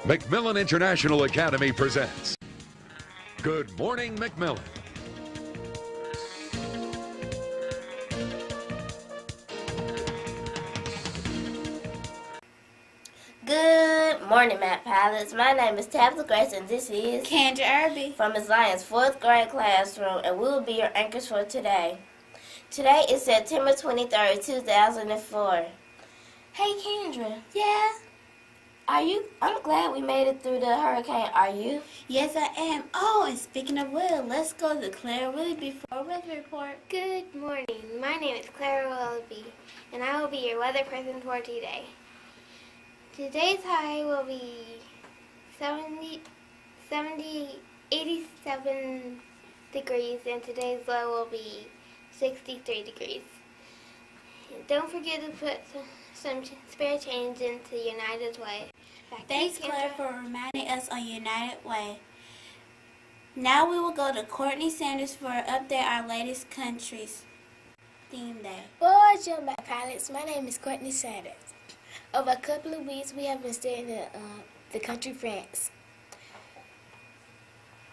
McMillan International Academy presents Good Morning McMillan. Good morning, Math Pilots. My name is Tabitha Grace, and this is Kendra Abbey from Ms. Lyons' 4th grade classroom, and we will be your anchors for today. Today is September 23rd, 2004. Hey, Kendra. Yeah? I'm glad we made it through the hurricane. Are you? Yes, I am. Oh, and speaking of weather, let's go to Claire Willoughby for a weather report. Good morning. My name is Clara Willoughby, and I will be your weather person for today. Today's high will be 87 degrees, and today's low will be 63 degrees. Don't forget to put some spare change into United Way. Thanks, Claire, for reminding us on United Way. Now we will go to Courtney Sanders for an update on our latest country's theme day. Bonjour, my pilots. My name is Courtney Sanders. Over a couple of weeks, we have been studying the country France.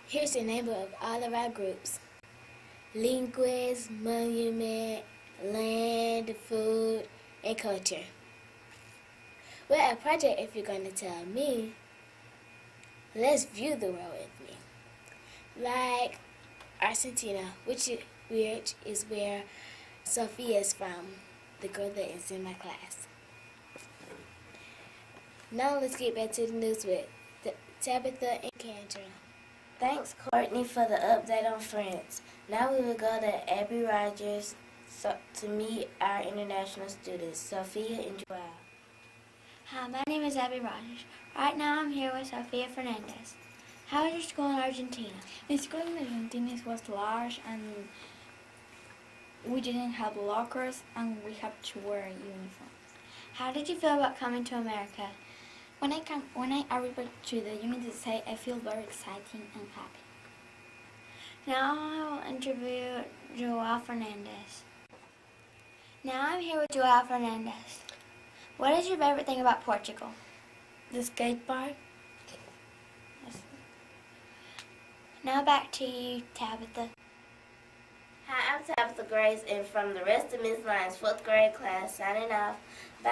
Here's the name of all of our groups: Linguist, Monument, Land, Food, and Culture. Well, a project, if you're going to tell me, let's view the world with me. Like Argentina, which is where Sophia's from, the girl that is in my class. Now let's get back to the news with Tabitha and Kendra. Thanks, Courtney, for the update on France. Now we will go to Abbey Rogers to meet our international students, Sophia and Joao. Hi, my name is Abbey Rogers. Right now I'm here with Sofia Fernandez. How was your school in Argentina? The school in Argentina was large, and we didn't have lockers, and we had to wear uniforms. How did you feel about coming to America? When I arrived to the United States, I feel very exciting and happy. Now I will interview Joao Fernandez. Now I'm here with Joao Fernandez. What is your favorite thing about Portugal? The skate park. Now back to you, Tabitha. Hi, I'm Tabitha Grace, and from the rest of Ms. Lyons' 4th grade class, signing off. Bye.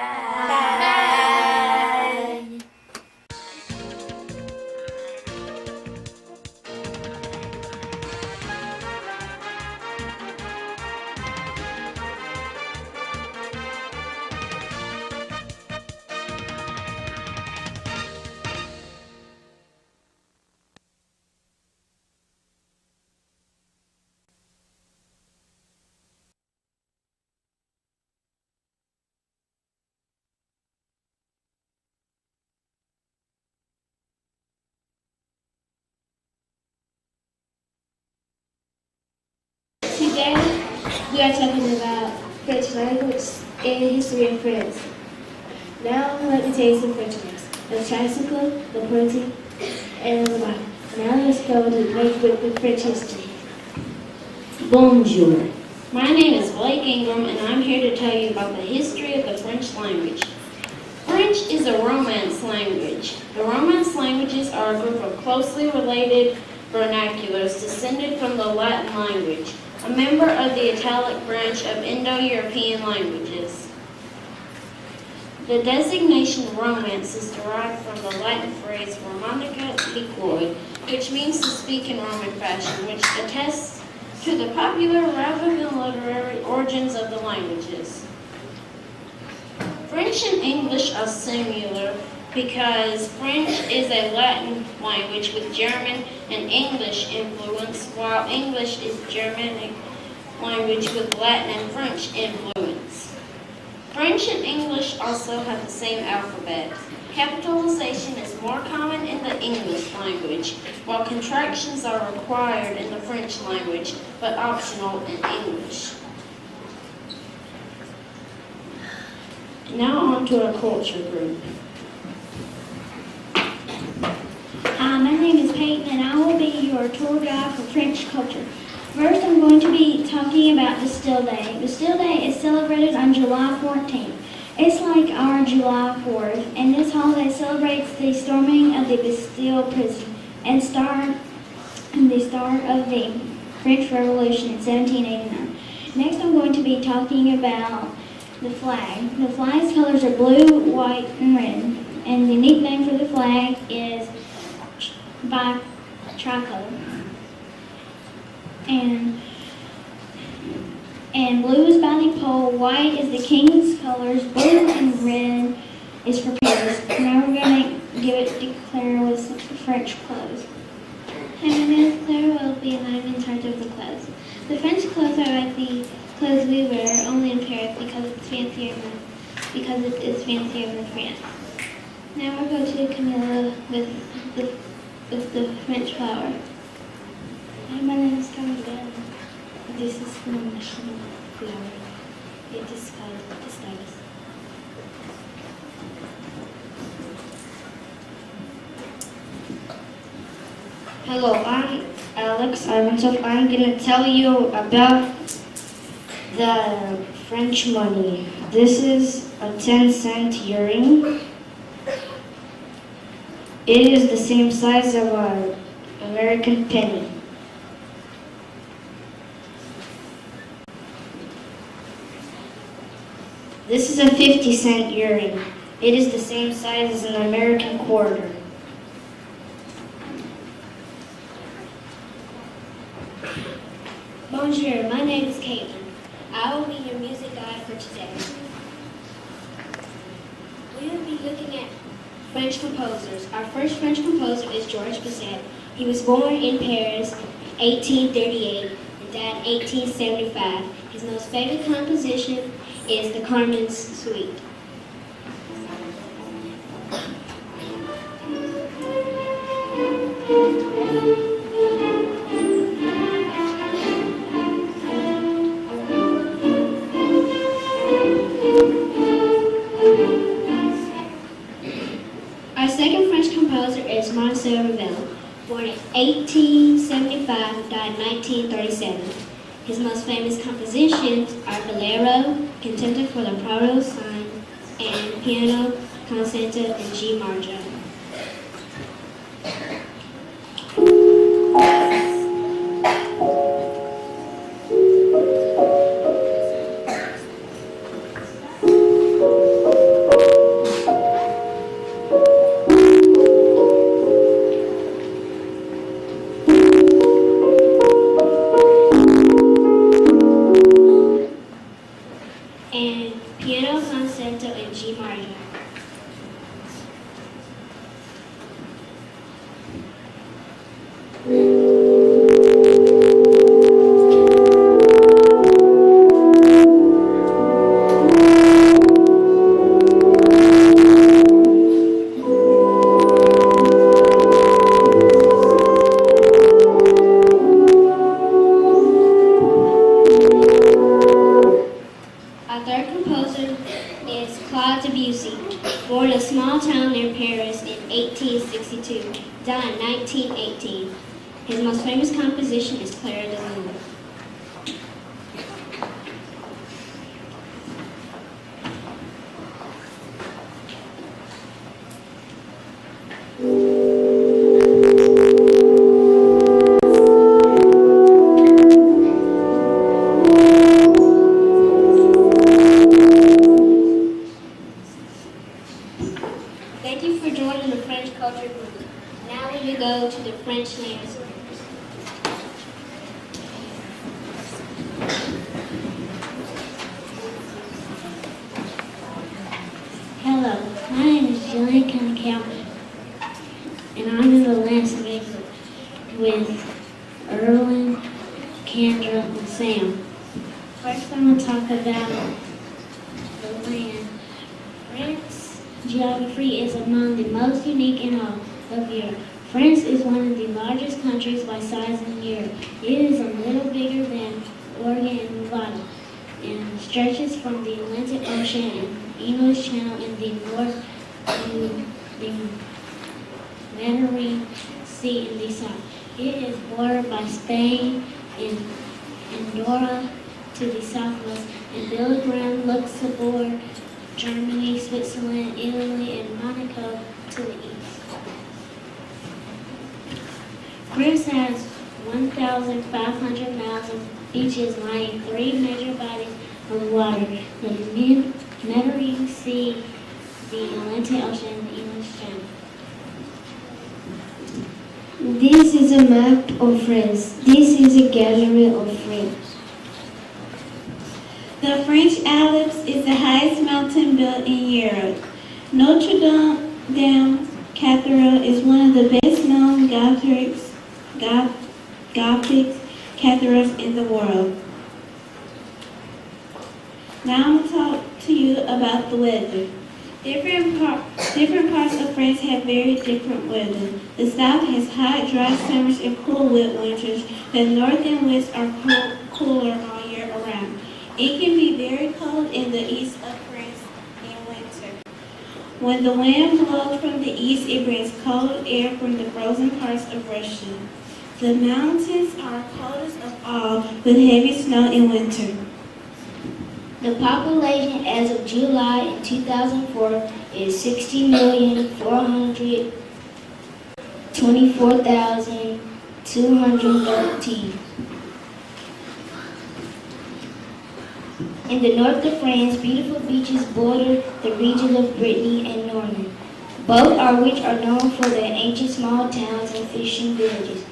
Bye. Today, we are talking about French language and history of France. Now, let me tell you some French words: the tricycle, the pointing, and the bike. Now, let's go to the French history. Bonjour. My name is Blake Ingram, and I'm here to tell you about the history of the French language. French is a Romance language. The Romance languages are a group of closely related vernaculars descended from the Latin language, a member of the Italic branch of Indo-European languages. The designation Romance is derived from the Latin phrase Romanica liquoi, which means to speak in Roman fashion, which attests to the popular rather than literary origins of the languages. French and English are similar because French is a Latin language with German and English influence, while English is Germanic language with Latin and French influence. French and English also have the same alphabet. Capitalization is more common in the English language, while contractions are required in the French language, but optional in English. Now on to our culture group. Hi, my name is Peyton, and I will be your tour guide for French culture. First, I'm going to be talking about Bastille Day. Bastille Day is celebrated on July 14th. It's like our July 4th, and this holiday celebrates the storming of the Bastille prison and the start of the French Revolution in 1789. Next, I'm going to be talking about the flag. The flag's colors are blue, white, and red, and the nickname for the flag is tricolor. And blue is by the pole, white is the king's colors, blue and red is for Paris. Now we're going to give it to Claire with some French clothes. Hi, my name is Claire Wilby and I'm in charge of the clothes. The French clothes are like the clothes we wear, only in Paris because it is fancier than France. Now we're going to Camilla with the French flower. Hi, my name is Camilla. This is the national flower. It is called the stylus. Hello, I'm Alex Ivansov. I'm going to tell you about the French money. This is a 10-cent earring. It is the same size of an American penny. This is a 50-cent earring. It is the same size as an American quarter. Bonjour, my name is Caitlin. I will be your music guide for today. We will be looking at French composers. Our first French composer is Georges Bizet. He was born in Paris 1838 and died 1875. His most favorite composition is the Carmen's Suite. Our second French composer is Marcel Ravel, born in 1875, died in 1937. His most famous compositions are Bolero, Cantata for the Prado Sign, and Piano Concerto in G major. And Piano Concerto in G major. Born in a small town near Paris in 1862, died in 1918. His most famous composition is Clara de Lune. Thank you for joining the French Culture Group. Now we will go to the French language. Hello, my name is Jillian Cunningham, and I'm in the landscape with Erwin, Kendra, and Sam. First, I'm going to talk about the land. France geography is among the most unique in all of Europe. France is one of the largest countries by size in Europe. It is a little bigger than Oregon and Nevada, and stretches from the Atlantic Ocean and English Channel in the north to the Mediterranean Sea in the south. It is bordered by Spain and Andorra to the southwest, and Belgium, Luxembourg, Germany, Switzerland, Italy, and Monaco to the east. France has 1,500 miles of beaches lying 3 major bodies of water: the Mediterranean Sea, the Atlantic Ocean, and the English Channel. This is a map of France. This is a gallery of France. The French Alps is the highest mountain built in Europe. Notre Dame Cathedral is one of the best known Gothic cathedrals in the world. Now I'm going to talk to you about the weather. Different parts of France have very different weather. The south has hot, dry summers and cool, wet winters. The north and west are cooler all year around. It can be very cold in the east of France in winter. When the wind blows from the east, it brings cold air from the frozen parts of Russia. The mountains are coldest of all, with heavy snow in winter. The population as of July in 2004 is 60,424,213. In the north of France, beautiful beaches border the regions of Brittany and Normandy, both of which are known for their ancient small towns and fishing villages.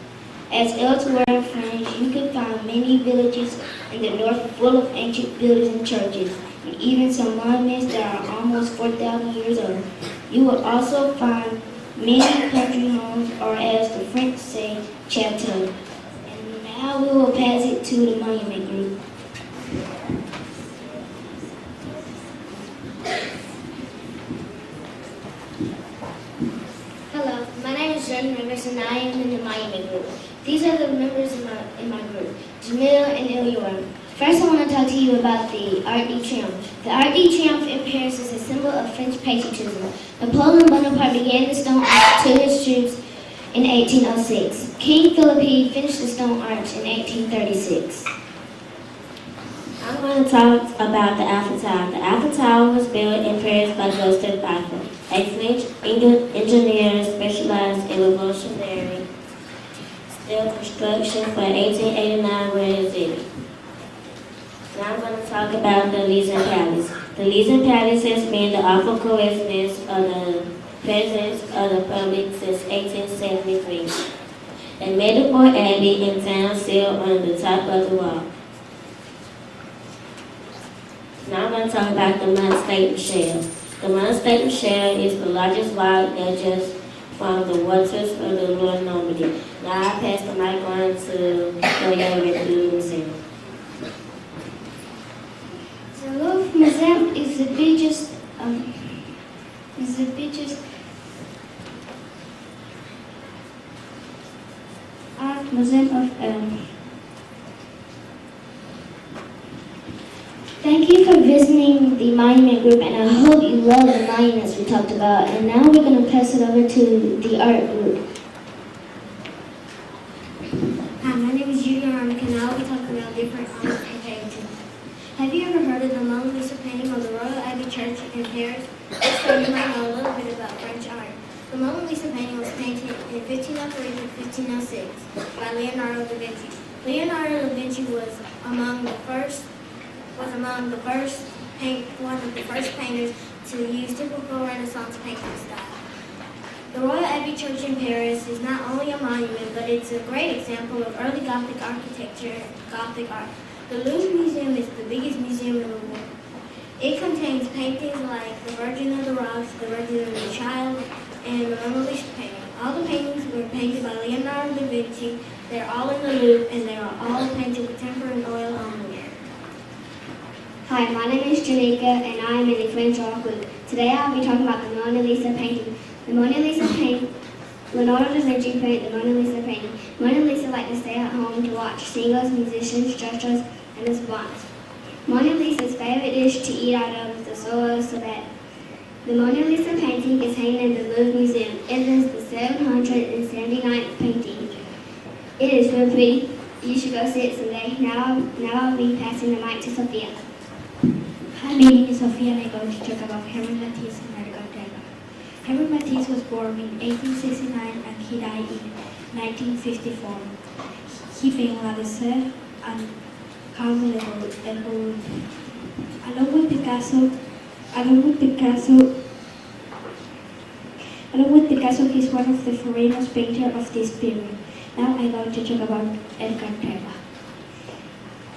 As elsewhere in France, you can find many villages in the north full of ancient buildings and churches, and even some monuments that are almost 4,000 years old. You will also find many country homes, or as the French say, chateaux. And now we will pass it to the monument group. Hello, my name is Jordan Rivers and I am in the monument group. These are the members in my group, Jamil and Ilyor. First I want to talk to you about the Arc de Triomphe. The Arc de Triomphe in Paris is a symbol of French patriotism. Napoleon Bonaparte began the stone arch to his troops in 1806. King Philippe finished the stone arch in 1836. I'm going to talk about the Eiffel Tower. The Eiffel Tower was built in Paris by Joseph Eiffel, a French engineer specialized in revolutionary steel construction for 1889 Red City. Now I'm going to talk about the Lyons Palace. The Lyons Palace has been the official residence of the President of the Republic since 1873. A medieval abbey in town still on the top of the wall. Now I'm going to talk about the Mont Michel. The Mont Michel is the largest wild edges from the waters of the Loire Normandy. Now I pass the mic on to Lyons with the museum. The Louvre Museum is the biggest art museum of Thank you for visiting the monument group, and I hope you love the monuments we talked about. And now we're going to pass it over to the art group. Hi, my name is Julia Armick, and I'll be talking about different art and paintings. Have you ever heard of the Mona Lisa painting of the Royal Abbey Church in Paris? So you might know a little bit about French art. The Mona Lisa painting was painted in 1503 to 1506 by Leonardo da Vinci. Leonardo da Vinci was one of the first painters to use typical Renaissance painting style. The Royal Abbey Church in Paris is not only a monument, but it's a great example of early Gothic architecture and Gothic art. The Louvre Museum is the biggest museum in the world. It contains paintings like the Virgin of the Rocks, the Virgin of the Child, and the Mona Lisa painting. All the paintings were painted by Leonardo da Vinci. They're all in the Louvre, and they are all painted with tempera and oil only. Hi, my name is Janika, and I am in the French art group. Today I'll be talking about the Mona Lisa painting. The Mona Lisa painting, Leonardo da Vinci painted the Mona Lisa painting. Mona Lisa liked to stay at home to watch singers, musicians, stretchers, and the savants. Mona Lisa's favorite dish to eat out of is the soil salad. The Mona Lisa painting is hanging in the Louvre Museum. It is the 779th painting. It is real pretty. You should go see it someday. Now I'll be passing the mic to Sophia. Hi, my name is Sophia and I'm going to talk about Herman Matisse and Erika Taylor. Herman Matisse was born in 1869 and he died in 1954. He painted La Dessert and Carmen de Gaulle. Along with Picasso, he's one of the famous painters of this period. Now I'm going to talk about Edgar Taylor.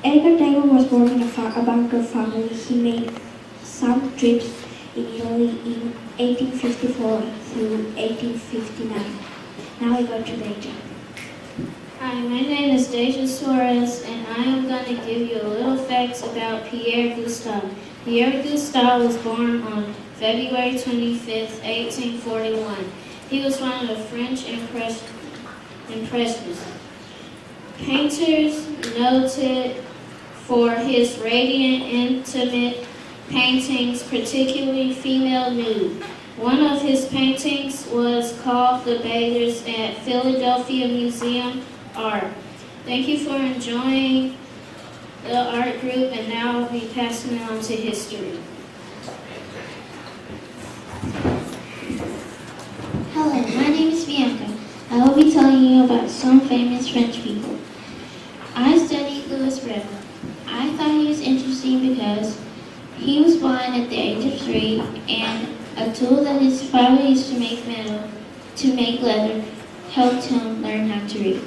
Edgar Taylor was born in a banker family. He made some trips in Italy in 1854 through 1859. Now I go to Deja. Hi, my name is Deja Suarez, and I am going to give you a little facts about Pierre Gustave. Pierre Gustave was born on February 25th, 1841. He was one of the French Impressionists. Painters noted for his radiant, intimate paintings, particularly female nude. One of his paintings was called The Beggars at Philadelphia Museum Art. Thank you for enjoying the art group, and now I'll be passing it on to history. Hello, my name is Bianca. I will be telling you about some famous French people. I studied Louis Braille. I thought he was interesting because he was blind at the age of 3, and a tool that his father used to make leather helped him learn how to read.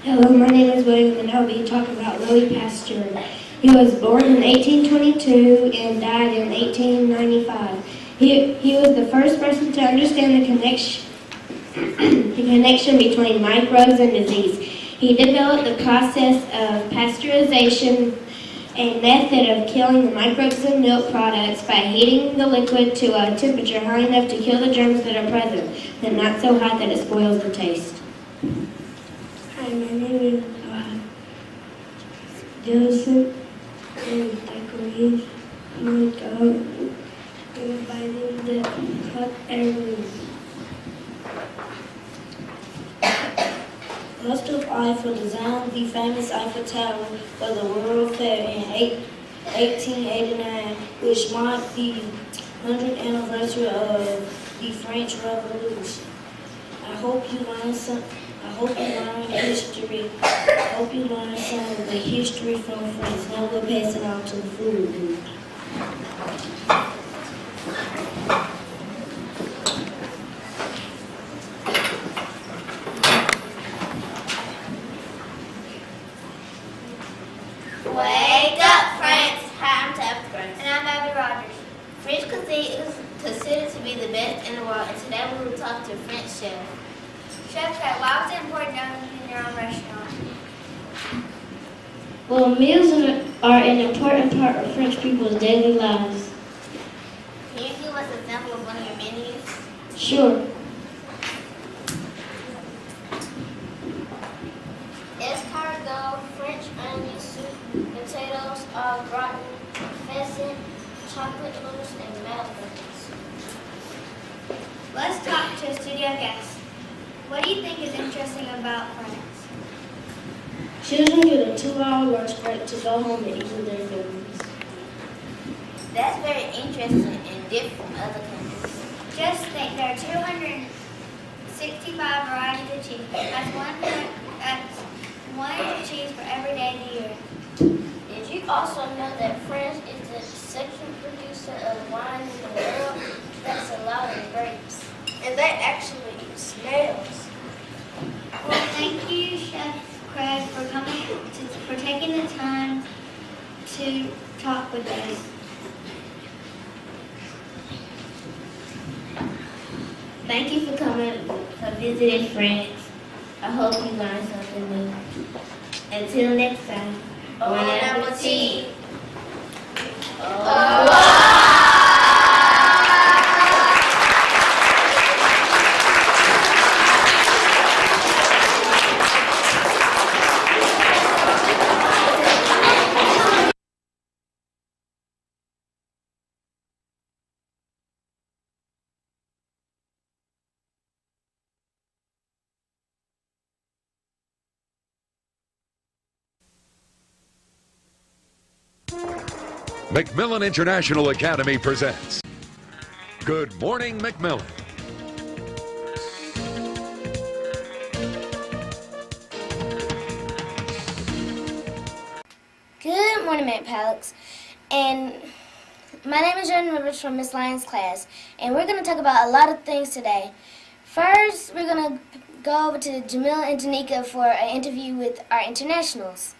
Hello, my name is William and I'll be talking about Louis Pasteur. He was born in 1822 and died in 1895. He was the first person to understand the connection between microbes and disease. He developed the process of pasteurization, a method of killing the microbes in milk products by heating the liquid to a temperature high enough to kill the germs that are present, but not so hot that it spoils the taste. Hi, my name is Joseph, and I create my dog by the hot air balloon. Gustav Eiffel designed the famous Eiffel Tower for the World Fair in 1889, which marked the 100th anniversary of the French Revolution. I hope you learn history. I hope you learn some of the history from France. Now we'll pass it on to the food group. Wake up, friends! Hi, I'm Tabitha Burns. And I'm Abby Rogers. French cuisine is considered to be the best in the world, and today we will talk to French chef. Chef Kat, why was it important to own your own restaurant? Well, meals are an important part of French people's daily lives. Can you give us an example of one of your menus? Sure. Escargot, French onion soup, potatoes, au gratin, pheasant, chocolate mousse, and melons. Let's talk to a studio guest. What do you think is interesting about France? Children get a 2-hour lunch break to go home and eat with their families. That's very interesting and different from other countries. Just think, there are 265 varieties of cheese. That's one cheese for every day of the year. Did you also know that France is the second producer of wine in the world? That's a lot of grapes. And they actually eat snails. Well, thank you, Chef Craig, for for taking the time to talk with us. Thank you for coming, for visiting France. I hope you learned something new. Until next time. Bon appetit. Au revoir. McMillan International Academy presents Good Morning McMillan. Good morning, Matt Palex. And my name is Jordan Rivers from Miss Lyons' class, and we're going to talk about a lot of things today. First, we're going to go over to Jamil and Janika for an interview with our internationals.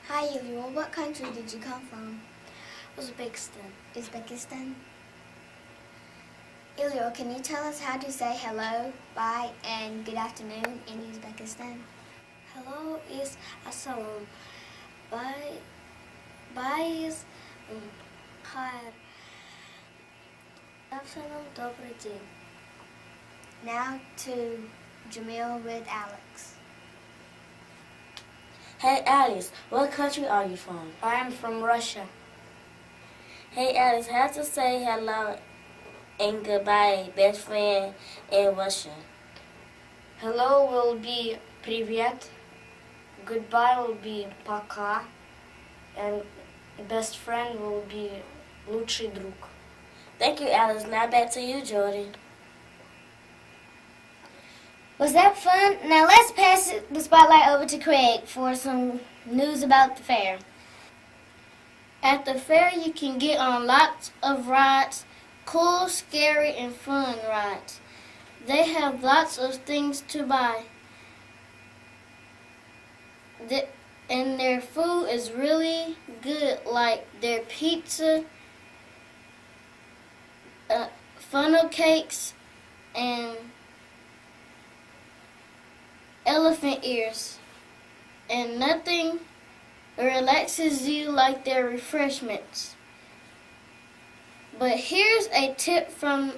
Hi, Ilio. What country did you come from? Uzbekistan. Uzbekistan. Ilio, can you tell us how to say hello, bye, and good afternoon in Uzbekistan? Hello is assalam. Bye is khair. Afternoon, добрый день. Now to Jamil with Alex. Hey Alice, what country are you from? I am from Russia. Hey Alice, how to say hello and goodbye, best friend in Russian? Hello will be привет. Goodbye will be пока. And best friend will be лучший друг. Thank you, Alice. Now back to you, Jordan. Was that fun? Now let's pass the spotlight over to Craig for some news about the fair. At the fair, you can get on lots of rides, cool, scary, and fun rides. They have lots of things to buy. And their food is really good, like their pizza, funnel cakes, and elephant ears. And nothing relaxes you like their refreshments. But here's a tip from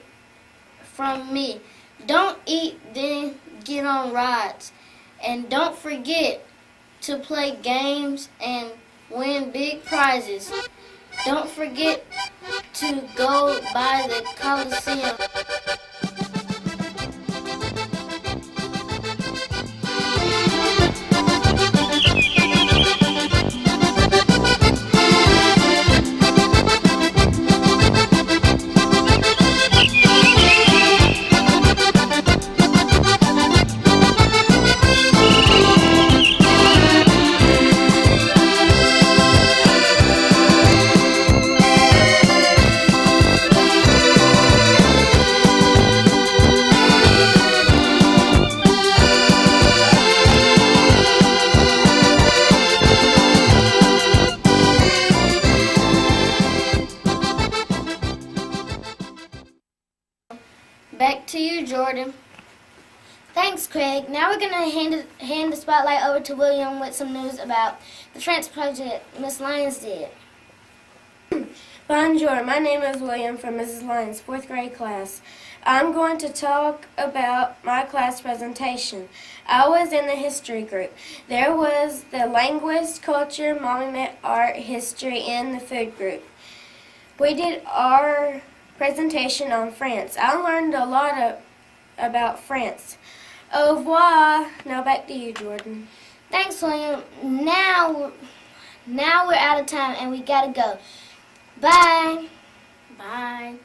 me. Don't eat, then get on rides. And don't forget to play games and win big prizes. Don't forget to go by the Coliseum. Back to you, Jordan. Thanks, Craig. Now we're going to hand the spotlight over to William with some news about the French project Miss Lyons did. Bonjour, my name is William from Mrs. Lyons' 4th grade class. I'm going to talk about my class presentation. I was in the history group. There was the language, culture, monument, art, history, and the food group. We did our presentation on France. I learned a lot about France. Au revoir. Now back to you, Jordan. Thanks, William. Now we're out of time and we gotta go. Bye. Bye.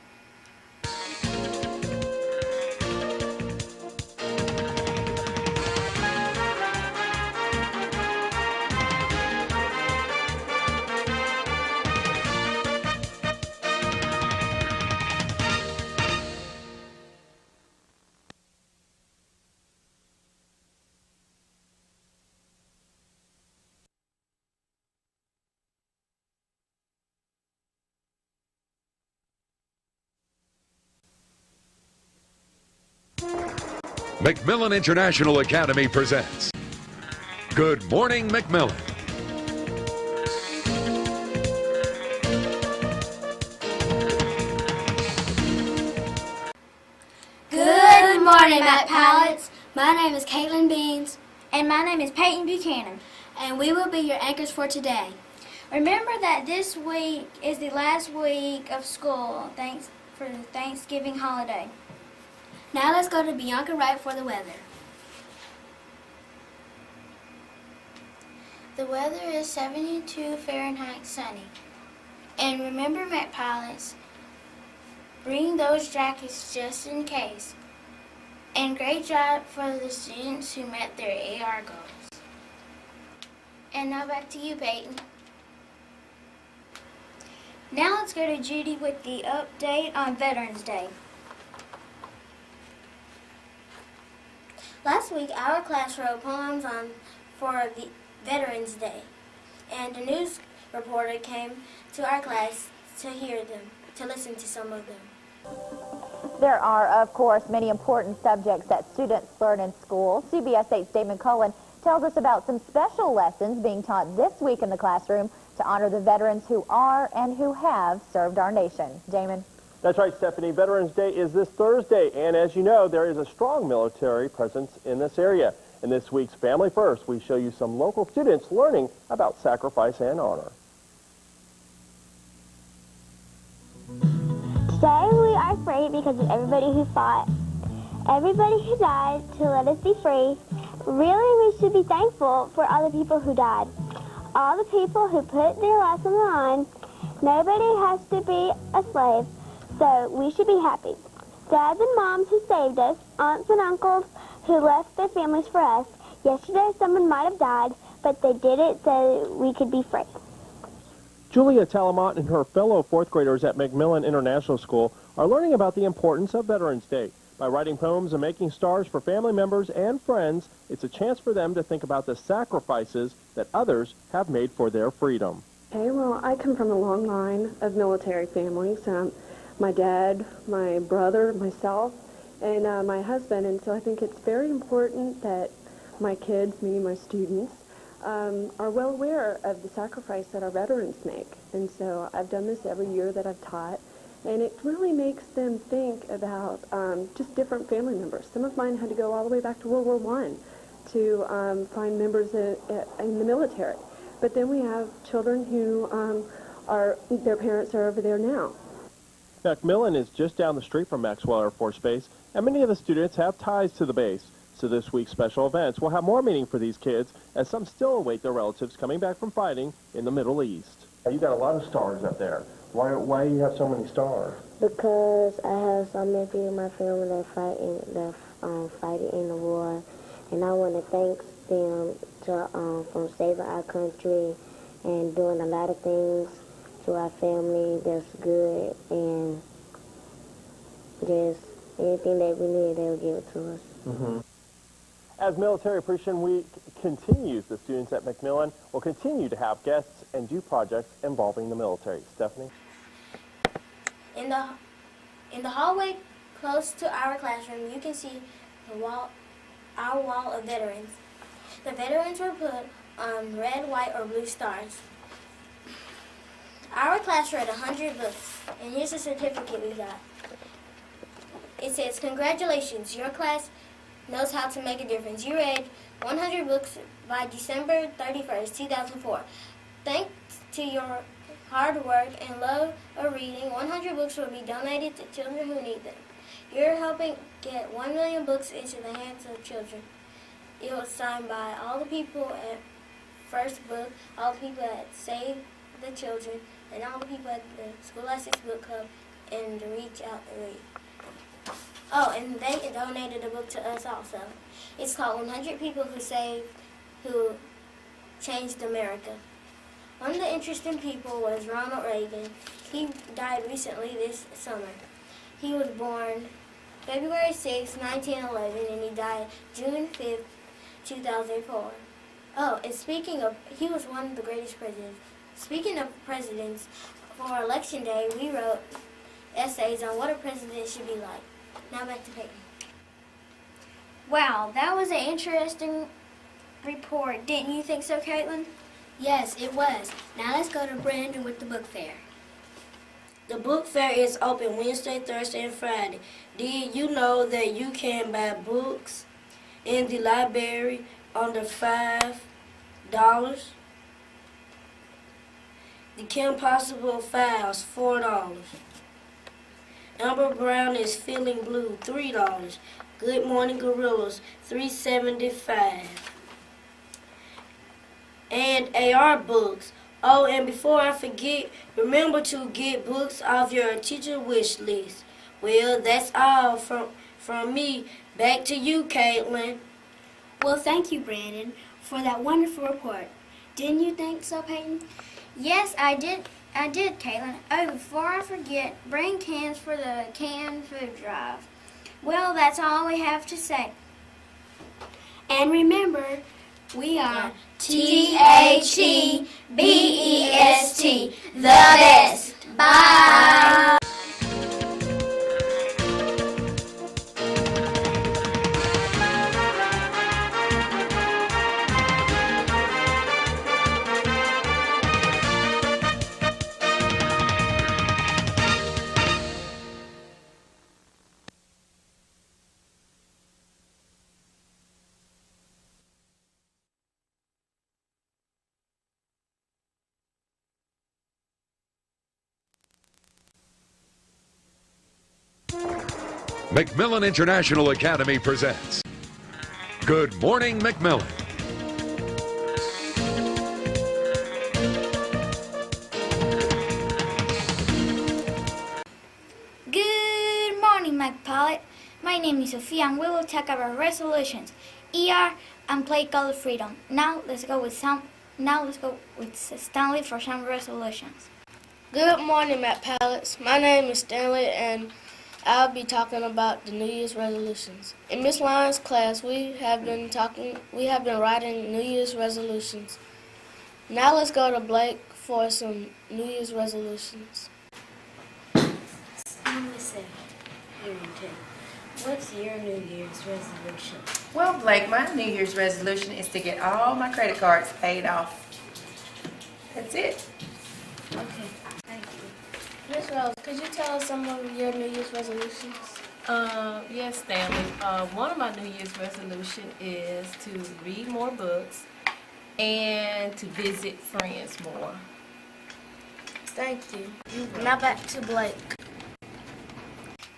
McMillan International Academy presents Good Morning McMillan. Good morning, Matt Pallets. My name is Caitlin Beans. And my name is Peyton Buchanan. And we will be your anchors for today. Remember that this week is the last week of school for the Thanksgiving holiday. Now let's go to Bianca Wright for the weather. The weather is 72 Fahrenheit sunny. And remember, Met pilots, bring those jackets just in case. And great job for the students who met their AR goals. And now back to you, Peyton. Now let's go to Judy with the update on Veterans Day. Last week, our class wrote poems for the Veterans Day, and a news reporter came to our class to hear them, to listen to some of them. There are, of course, many important subjects that students learn in school. CBS 8's Damon Cullen tells us about some special lessons being taught this week in the classroom to honor the veterans who are and who have served our nation. Damon? That's right, Stephanie. Veterans Day is this Thursday, and as you know, there is a strong military presence in this area. In this week's Family First, we show you some local students learning about sacrifice and honor. Today we are free because of everybody who fought, everybody who died to let us be free. Really, we should be thankful for all the people who died, all the people who put their lives on the line. Nobody has to be a slave, so we should be happy. Dads and moms who saved us, aunts and uncles who left their families for us. Yesterday someone might have died, but they did it so we could be free. Julia Talamont and her fellow fourth graders at Macmillan International School are learning about the importance of Veterans Day. By writing poems and making stars for family members and friends, it's a chance for them to think about the sacrifices that others have made for their freedom. Okay, well, I come from a long line of military families. My dad, my brother, myself, and my husband, and so I think it's very important that my kids, meaning my students, are well aware of the sacrifice that our veterans make. And so I've done this every year that I've taught, and it really makes them think about just different family members. Some of mine had to go all the way back to World War I to find members in the military. But then we have children who their parents are over there now. Macmillan is just down the street from Maxwell Air Force Base, and many of the students have ties to the base. So this week's special events will have more meaning for these kids, as some still await their relatives coming back from fighting in the Middle East. You got a lot of stars up there. Why do you have so many stars? Because I have so many people in my family that fighting in the war, and I want to thank them for saving our country and doing a lot of things to our family that's good, and just anything that we need, they'll give it to us. Mm-hmm. As Military Appreciation Week continues, the students at Macmillan will continue to have guests and do projects involving the military. Stephanie? In the hallway close to our classroom, you can see our wall of veterans. The veterans were put on red, white, or blue stars. Our class read 100 books, and here's a certificate we got. It says, "Congratulations, your class knows how to make a difference. You read 100 books by December 31st, 2004. Thanks to your hard work and love of reading, 100 books will be donated to children who need them. You're helping get 1 million books into the hands of children." It was signed by all the people at First Book, all the people at Save the Children, and all the people at the Scholastics Book Club and the Reach Out and Read. Oh, and they donated a book to us also. It's called 100 People Who Changed America. One of the interesting people was Ronald Reagan. He died recently this summer. He was born February 6, 1911, and he died June 5, 2004. Oh, and he was one of the greatest presidents. Speaking of presidents, for Election Day, we wrote essays on what a president should be like. Now back to Peyton. Wow, that was an interesting report. Didn't you think so, Caitlin? Yes, it was. Now let's go to Brandon with the book fair. The book fair is open Wednesday, Thursday, and Friday. Did you know that you can buy books in the library under $5? The Kim Possible Files, $4. Amber Brown is Feeling Blue, $3. Good Morning Gorillas, $3.75. and AR books. Oh, and before I forget, remember to get books off your teacher wish list. Well, that's all from me. Back to you, Caitlin. Well, thank you, Brandon, for that wonderful report. Didn't you think so, Peyton? Yes, I did, Caitlin. Oh, before I forget, bring cans for the canned food drive. Well, that's all we have to say. And remember, we are THEBEST, the best. Bye. McMillan International Academy presents Good Morning McMillan. Good morning, Mike Pilot. My name is Sophia and we will talk about resolutions, ER, and play Color Freedom. Now let's go with Stanley for some resolutions. Good morning, Matt Pilots. My name is Stanley and I'll be talking about the New Year's resolutions. In Miss Lyons' class, we have been writing New Year's resolutions. Now let's go to Blake for some New Year's resolutions. Listen, Harrington, what's your New Year's resolution? Well, Blake, my New Year's resolution is to get all my credit cards paid off. That's it. Okay, thank you. Miss Rose, could you tell us some of your New Year's resolutions? Yes, Stanley. One of my New Year's resolution is to read more books and to visit friends more. Thank you. Now back to Blake.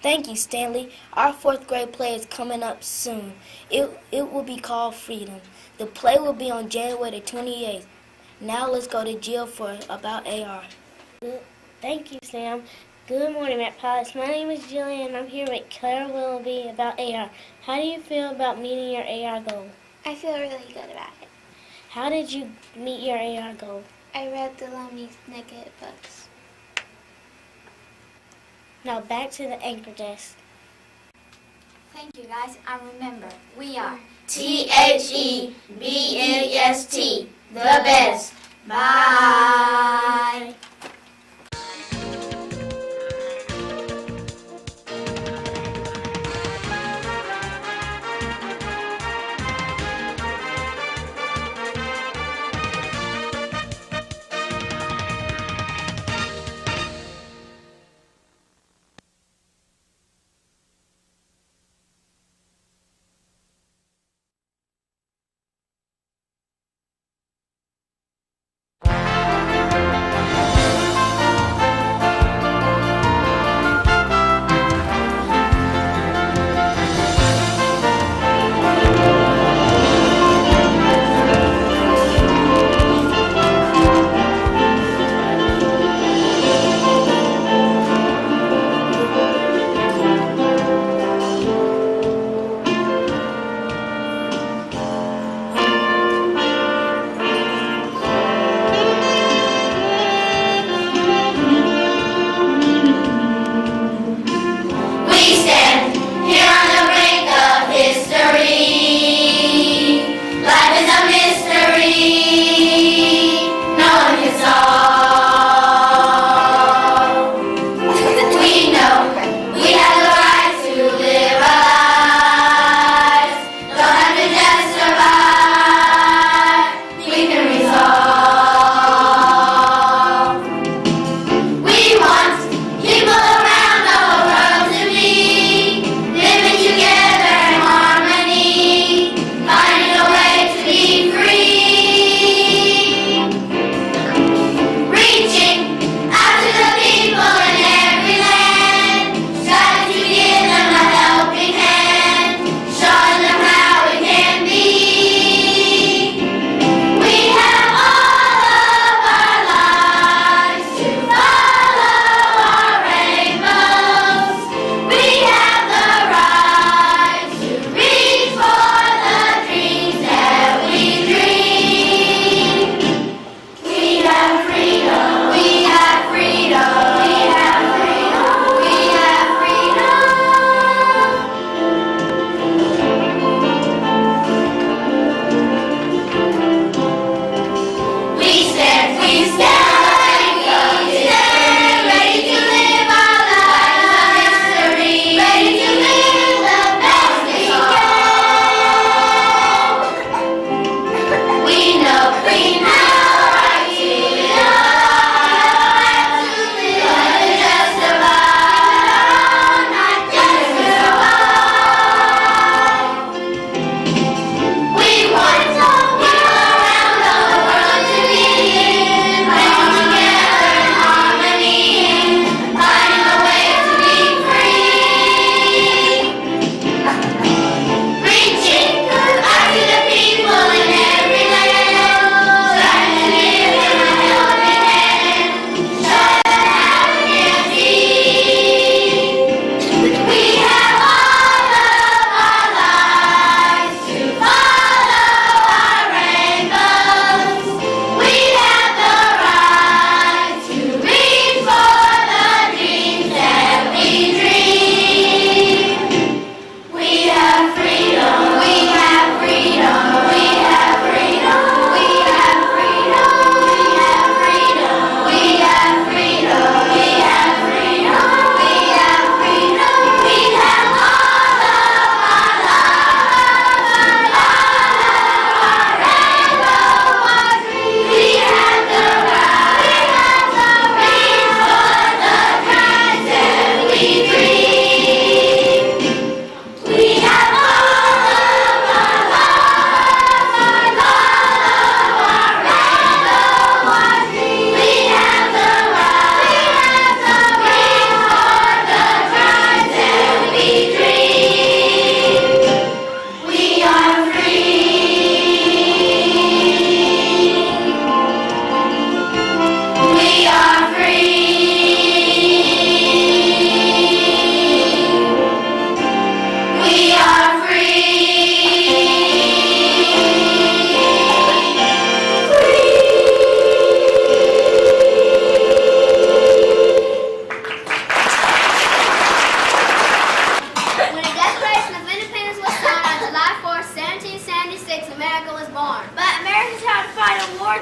Thank you, Stanley. Our 4th grade play is coming up soon. It will be called Freedom. The play will be on January the 28th. Now let's go to Jill for About AR. Thank you, Sam. Good morning, Matt Pilots. My name is Jillian, and I'm here with Claire Willoughby about AR. How do you feel about meeting your AR goal? I feel really good about it. How did you meet your AR goal? I read the Lummy Snicket books. Now back to the anchor desk. Thank you, guys. And remember, we are THEBEST, the best. Bye.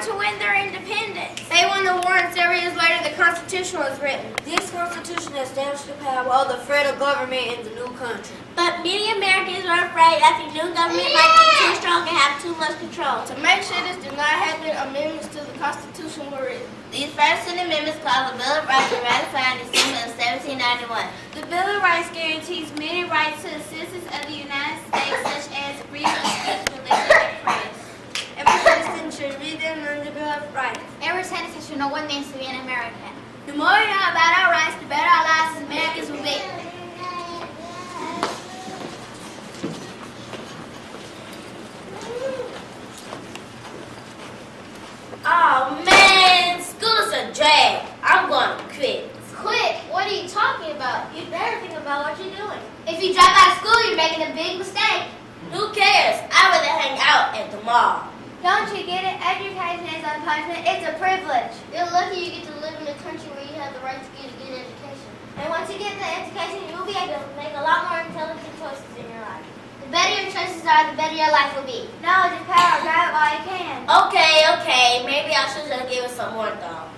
to win their independence. They won the war, and several years later the Constitution was written. This Constitution established the power of the federal government in the new country. But many Americans are afraid that the new government might be too strong and have too much control. To make sure this did not happen, amendments to the Constitution were written. These first 10 amendments called the Bill of Rights were ratified in December of 1791. The Bill of Rights guarantees many rights to the citizens of the United States, such as freedom of speech, religion, and press. Every citizen should read and learn the Bill of Rights. Every citizen should know what it means to be an American. The more we know about our rights, the better our lives as Americans will be. Oh man, school is a drag. I'm going to quit. Quit? What are you talking about? You better think about what you're doing. If you drop out of school, you're making a big mistake. Who cares? I'd rather hang out at the mall. Don't you get it? Education is not punishment, it's a privilege. You're lucky you get to live in a country where you have the right to get a good education. And once you get the education, you'll be able to make a lot more intelligent choices in your life. The better your choices are, the better your life will be. Knowledge is power, grab it while you can. Okay. Maybe I should just give it some more thought.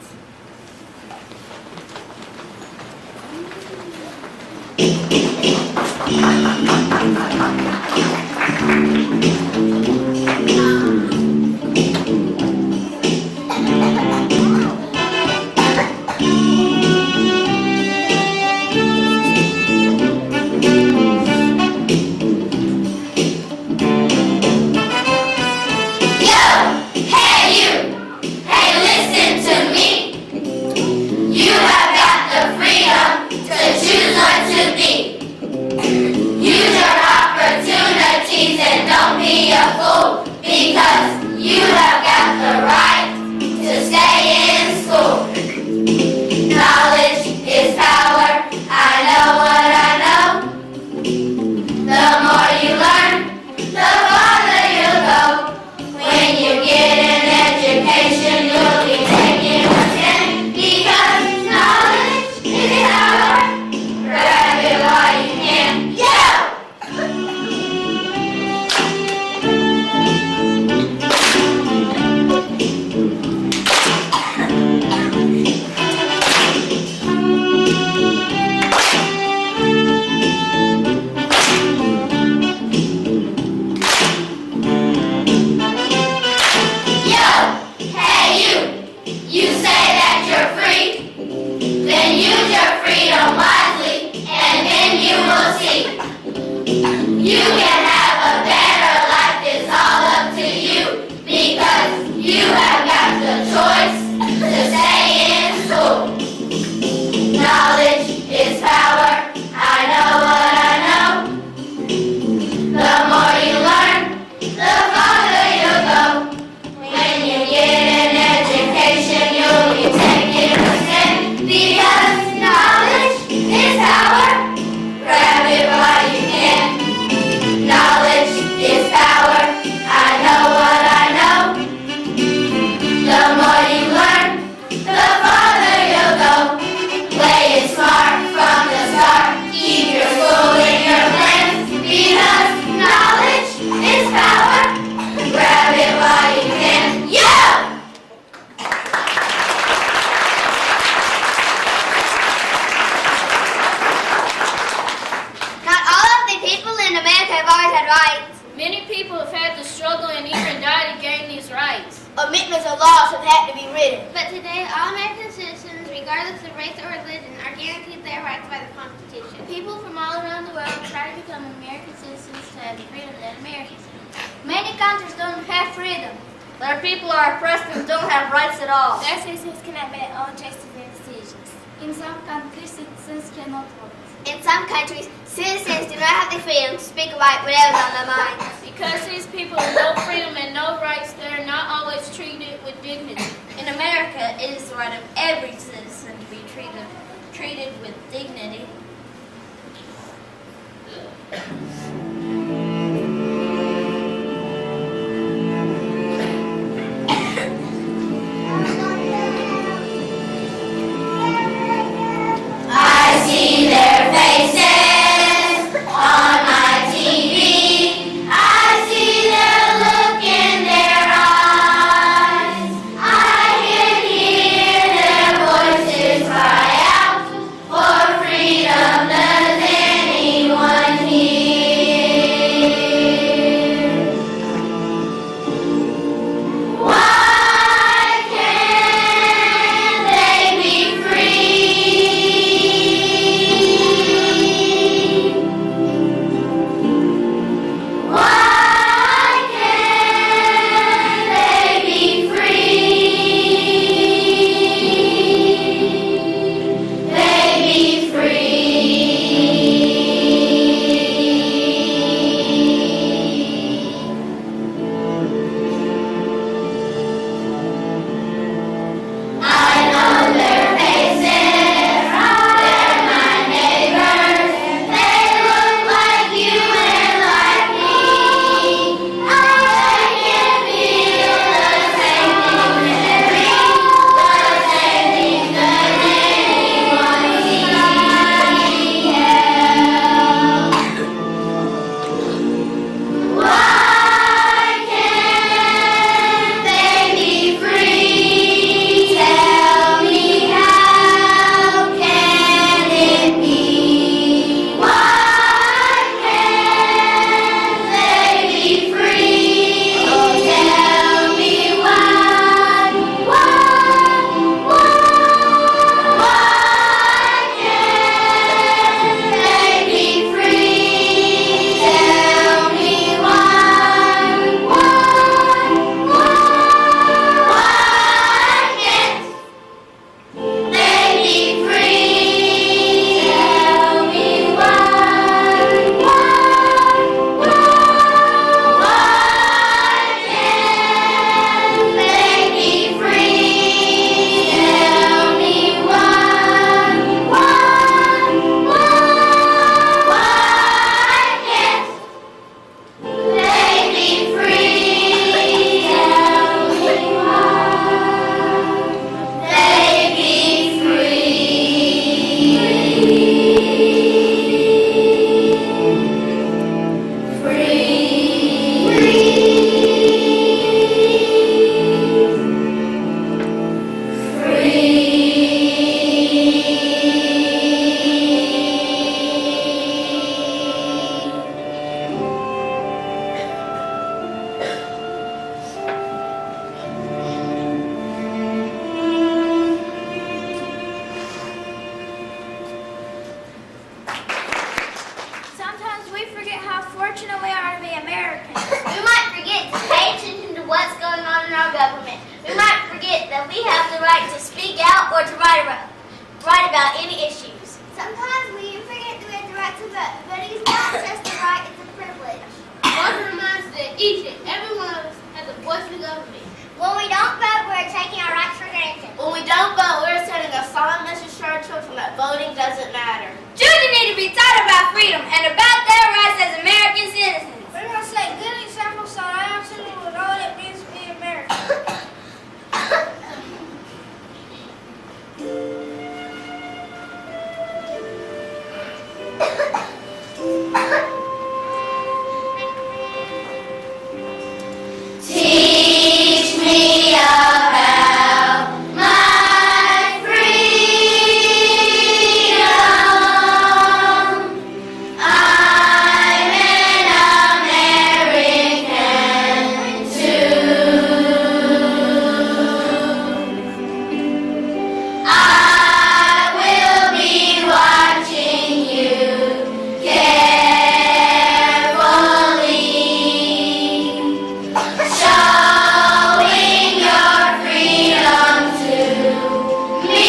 Amendments of laws have had to be written. But today, all American citizens, regardless of race or religion, are guaranteed their rights by the Constitution. People from all around the world try to become American citizens to have the freedom that Americans have. Many countries don't have freedom. Their people are oppressed and don't have rights at all. Their citizens cannot make all choices and decisions. In some countries, citizens cannot vote. In some countries, citizens do not have the freedom to speak about whatever's on their minds. Because these people have no freedom and no rights, they are not always treated with dignity. In America, it is the right of every citizen to be treated with dignity. I see their faces on my TV. I see their look in their eyes. I that we have the right to speak out or to write about any issues. Sometimes we forget that we have the right to vote, but it's not just a right, it's a privilege. Vote reminds us that each and every one of us has a voice in government. When we don't vote, we're taking our rights for granted. When we don't vote, we're sending a solemn message to our children that voting doesn't matter. Children need to be taught about freedom and about their rights as American citizens. We're going to set good examples so our children will know what it means to be American. Teach me about my freedom. I'm an American too. I will be watching you carefully. Showing your freedom to me.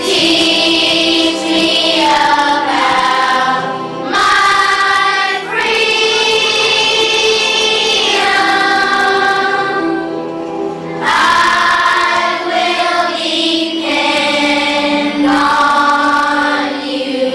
Teach me about my freedom. I will depend on you.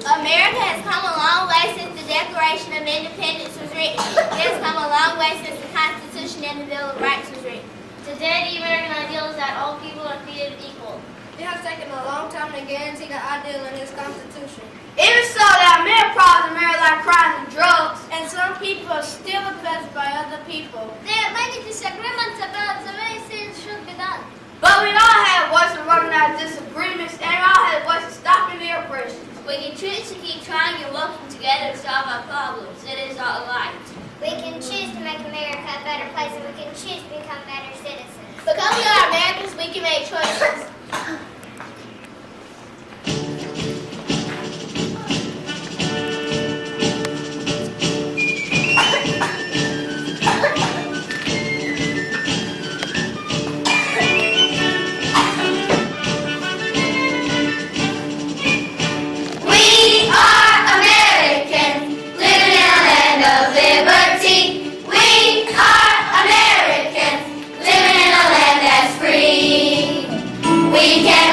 America has come a long way since the Declaration of Independence was written. It has come a long way since the Constitution and the Bill of Rights was written. Today, the American ideal is that all people are created equal. It has taken a long time to guarantee the ideal in this Constitution. Even so, there are many problems in America like crime and drugs, and some people are still oppressed by other people. There are many disagreements about the way things should be done. But we all have voices to recognize disagreements, and we all have voices stopping the oppression. We can choose to keep trying and working together to solve our problems. It is our right. We can choose to make America a better place, and we can choose to become better citizens. Because we are Americans, we can make choices. We are Americans, living in a land of liberty. We are Americans, living in a land that's free. We can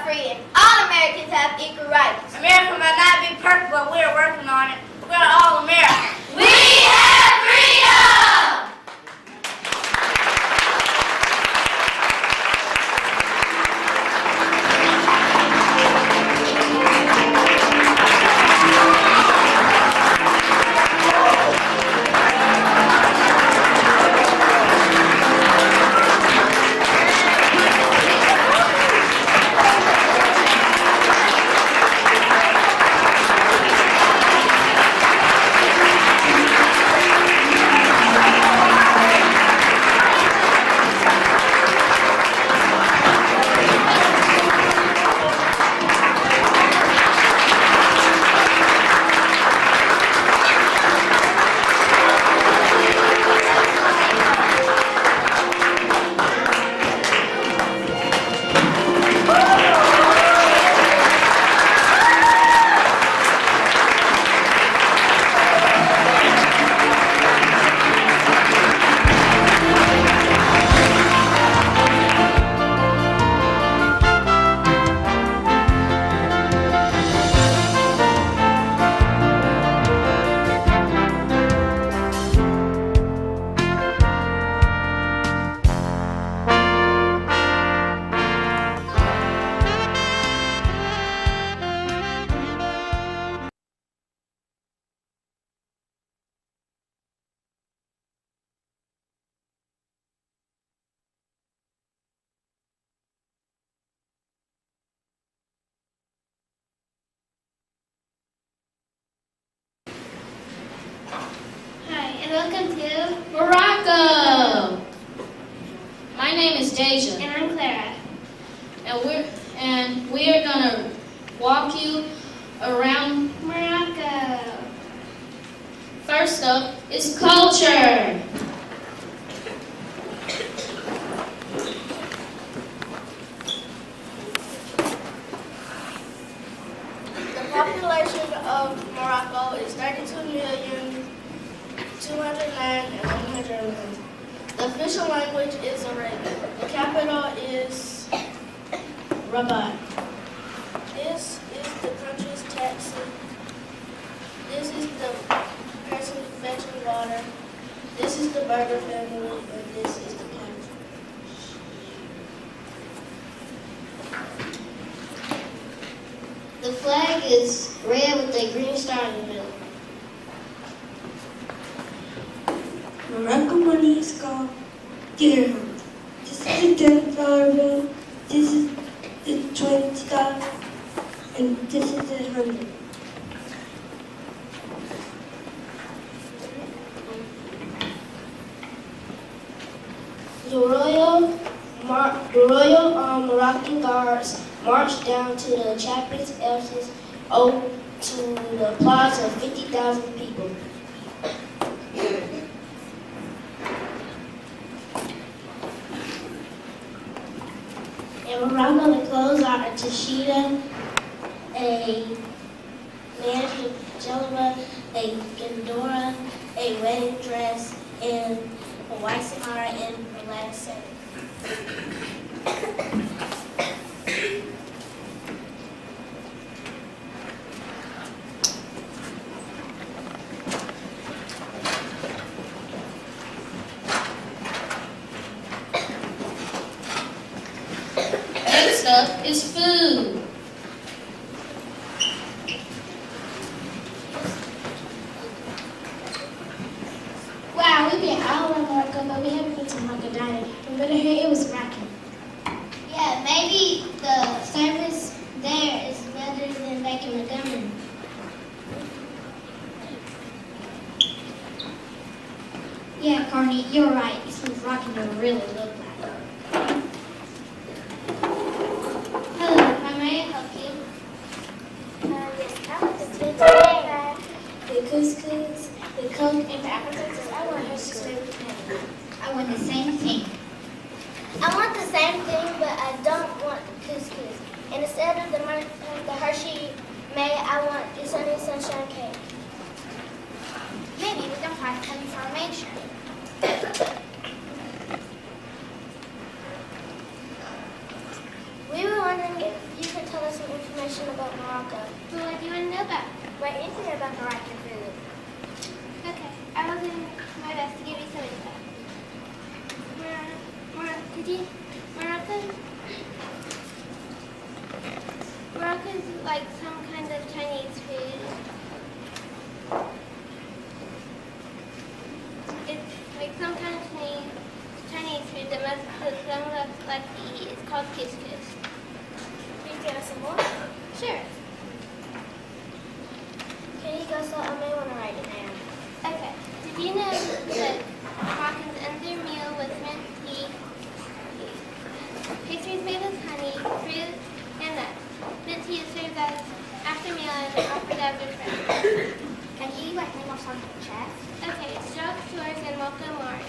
are free and all Americans have equal rights. America might not be perfect, but we're working on it. We're all Americans. We have freedom! Welcome to Morocco. My name is Deja. And I'm Clara. And we're gonna walk you around Morocco. First up is culture. The population of Morocco is 32,209,111. The official language is Arabic. The capital is Rabat. This is the country's taxi. This is the person fetching water. This is the burger family, and this is the country. The flag is red with a green star in the middle. Morocco money is called dirham. This is the $10 bill. This is the $20, and this is the 100. The Royal Moroccan Guards marched down to the Champions Elsis to the applause of 50,000 people. In Morocco, the clothes are a tashida, a man's jalaba, a gandora, a wedding dress, and a white sahara and a lattice set. Next up is food. Wow, we've been all around Morocco, but we haven't been to Morocco Diner. From what I heard, it was rocking. Yeah, maybe the service there is better than back in Montgomery. Yeah, Carney, you're right. This was rocking to really look like. Hello, how may I help you? Yes, I want to speak today. The couscous, the coke, and the appetizers. I want Hershey's favorite candy. I want the same thing. I want the same thing, but I don't want the couscous. And instead of the Hershey May, I want the Sunny Sunshine Cake. Maybe we can find some information. We were wondering if you could Kiss Kiss. Can you tell us some more? Sure. Can you go so I may want to write it down? Okay. Did you know that Hawkins end their meal with mint tea, pastries made with honey, fruit, and nuts? Mint tea is served as after meal and offered as a friend. Can you like name off some chefs? Okay, Joe Shores and Walter Mario.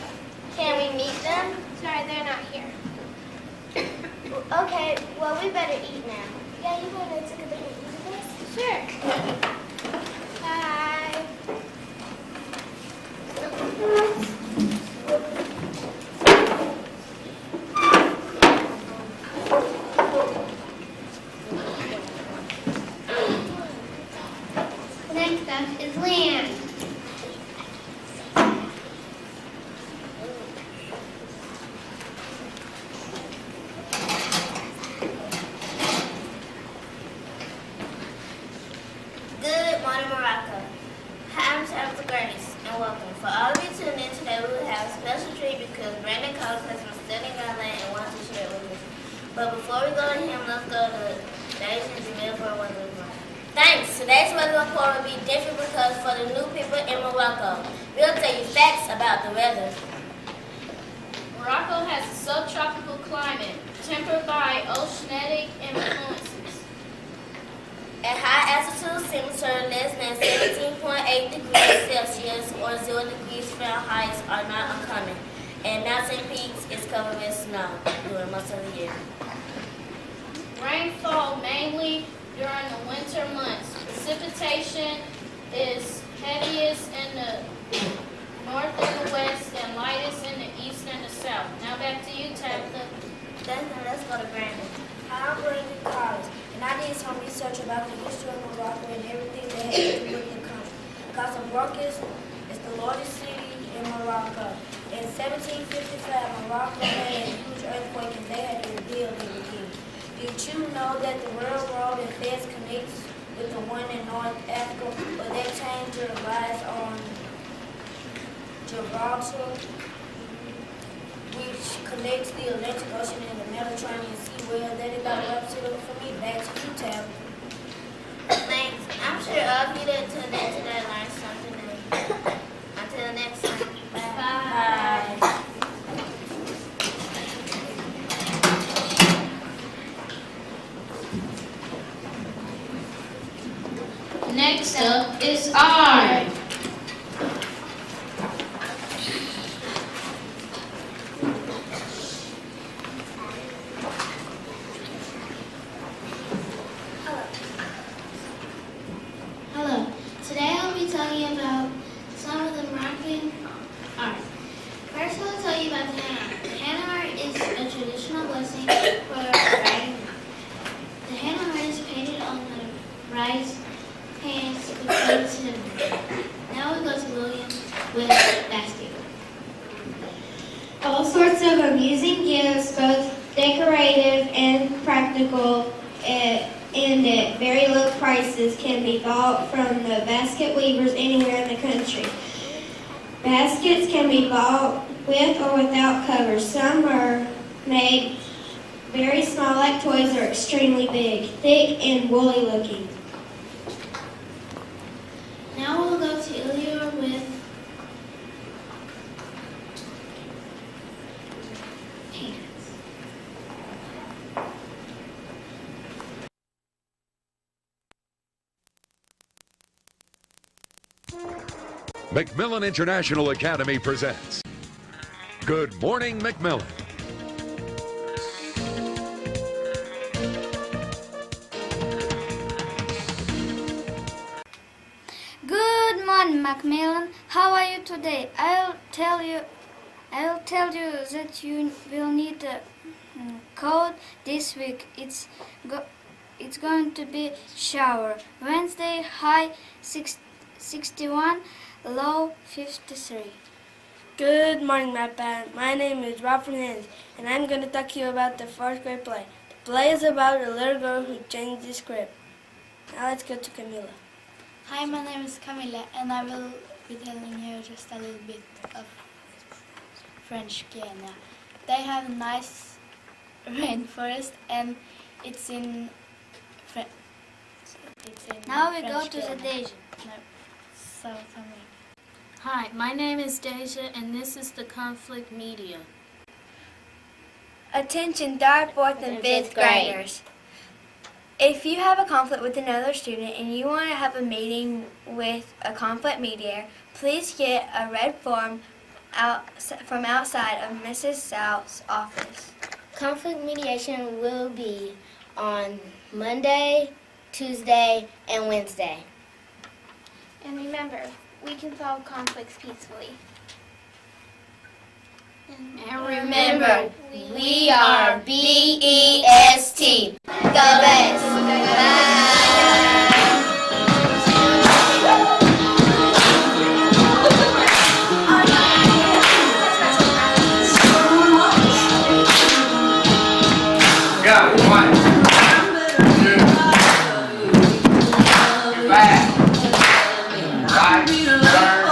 Can we meet them? Sorry, they're not here. Okay, well we better eat now. Yeah, you want to take a bit of eat with us? Sure. Bye. Next up is Lyons. Good morning, Morocco. Hi, I'm Tabitha Gurnis, and welcome. For all of you tuning in today, we will have a special treat because Brandon Collins has been studying our land and wants to share it with us. But before we go to him, let's go to Daisy and Jamil for a weather report. Thanks. Today's weather report will be different because for the new people in Morocco, we'll tell you facts about the weather. Morocco has a subtropical climate tempered by oceanic influences. At high altitude, temperatures less than 17.8 degrees Celsius or 0 degrees Fahrenheit are not uncommon, and mountain peaks is covered with snow during most of the year. Rainfall mainly during the winter months. Precipitation is heaviest in the north and the west and lightest in the east and the south. Now back to you, Tabitha. Then let's go to Brandon. I'm Brandon Collins, and I did some research about the history of Morocco and everything that has to do with the country. Casablanca is the largest city in Morocco. In 1755, Morocco had a huge earthquake and they had to rebuild it again. Did you know that the railroad in Fez connects with the one in North Africa, but that change relies on Gibraltar, which connects the Atlantic Ocean and the Mediterranean Sea? Well, that is about wraps it up for me. Back to you, Tab. Thanks. I'm sure all of you that tuned in today learned something new. Until next time. Bye. Bye. Next up is art. Hello. Today I'll be talking about some of the Moroccan art. First I'll tell you about the henna art. The henna art is a traditional blessing for writing. The henna art is painted on the rice pans with plain cinnamon. Now we go to William with basket. All sorts of amusing gifts, both decorative and practical, and at very low prices, can be bought from the basket weavers anywhere in the country. Baskets can be bought with or without covers. Some are made very small like toys or extremely big, thick and woolly looking. Now we'll go to Ilior with pants. Macmillan International Academy presents Good Morning Macmillan. Good morning, Macmillan. How are you today? I'll tell you that you will need a coat this week. It's going to be shower. Wednesday, high 61, low 53. Good morning, my parents. My name is Rob Fernandez, and I'm going to talk to you about the fourth grade play. The play is about a little girl who changed the script. Now let's go to Camila. Hi, my name is Camila, and I will be telling you just a little bit of French Guiana. They have nice rainforest, and it's in. Now we go French to the Guiana. Deja. No, South America. Hi, my name is Deja, and this is the conflict media. Attention, third, fourth, and fifth graders. If you have a conflict with another student and you want to have a meeting with a conflict mediator, please get a red form from outside of Mrs. South's office. Conflict mediation will be on Monday, Tuesday, and Wednesday. And remember, we can solve conflicts peacefully. And remember, we are BEST, the best. Go, 1, 2, back, right, turn, left,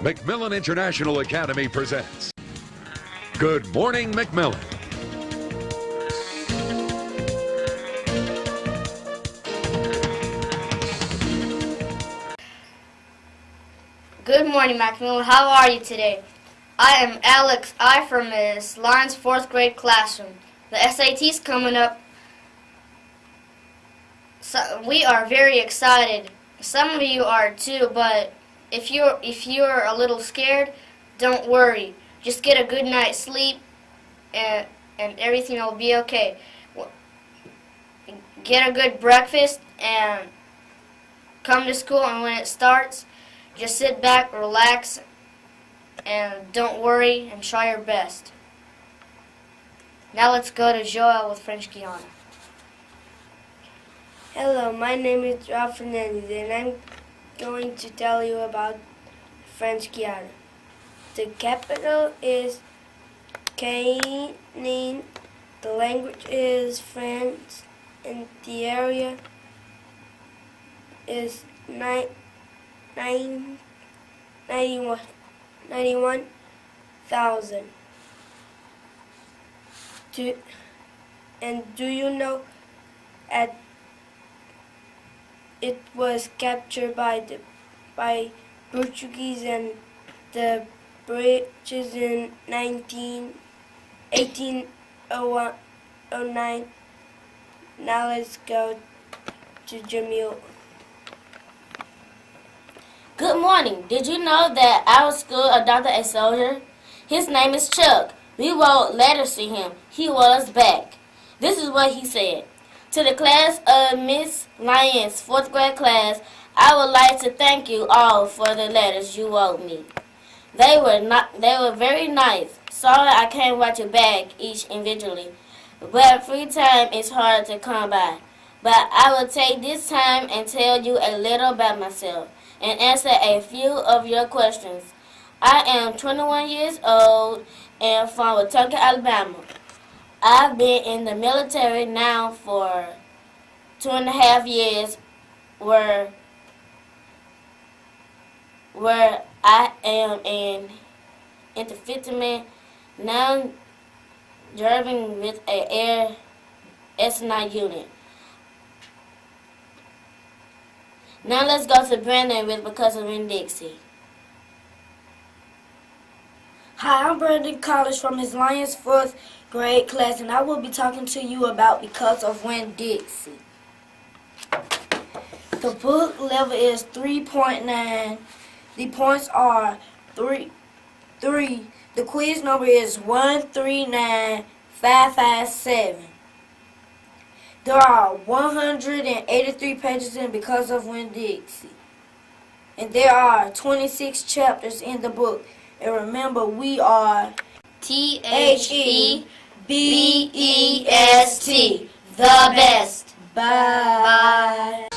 McMillan International Academy presents Good Morning McMillan. Good morning, Macmillan. How are you today? I am Alex I from Miss Lyons' 4th grade classroom. The SAT's coming up. So we are very excited. Some of you are too, but if you're a little scared, don't worry. Just get a good night's sleep and everything will be okay. Get a good breakfast and come to school, and when it starts, just sit back, relax, and don't worry, and try your best. Now let's go to Joel with French Guiana. Hello, my name is Joao Fernandez, and I'm going to tell you about French Guiana. The capital is Cayenne, the language is French, and the area is 91,000. Do you know it was captured by Portuguese and the British in 1809. Now let's go to Jamil. Good morning. Did you know that our school adopted a soldier? His name is Chuck. We wrote letters to him. He wrote us back. This is what he said. To the class of Miss Lyons' 4th grade class, I would like to thank you all for the letters you wrote me. They were very nice. Sorry I can't write you back each individually, but free time is hard to come by. But I will take this time and tell you a little about myself and answer a few of your questions. I am 21 years old and from Wetumpka, Alabama. I've been in the military now for 2.5 years, where I am in infantryman, now serving with a Air S9 unit. Now let's go to Brandon with Because of Winn-Dixie. Hi, I'm Brandon College from Ms. Lyons' 4th grade class, and I will be talking to you about Because of Winn-Dixie. The book level is 3.9. The points are 3. The quiz number is 139557. There are 183 pages in Because of Winn-Dixie. And there are 26 chapters in the book. And remember, we are THEBEST, the best. Bye.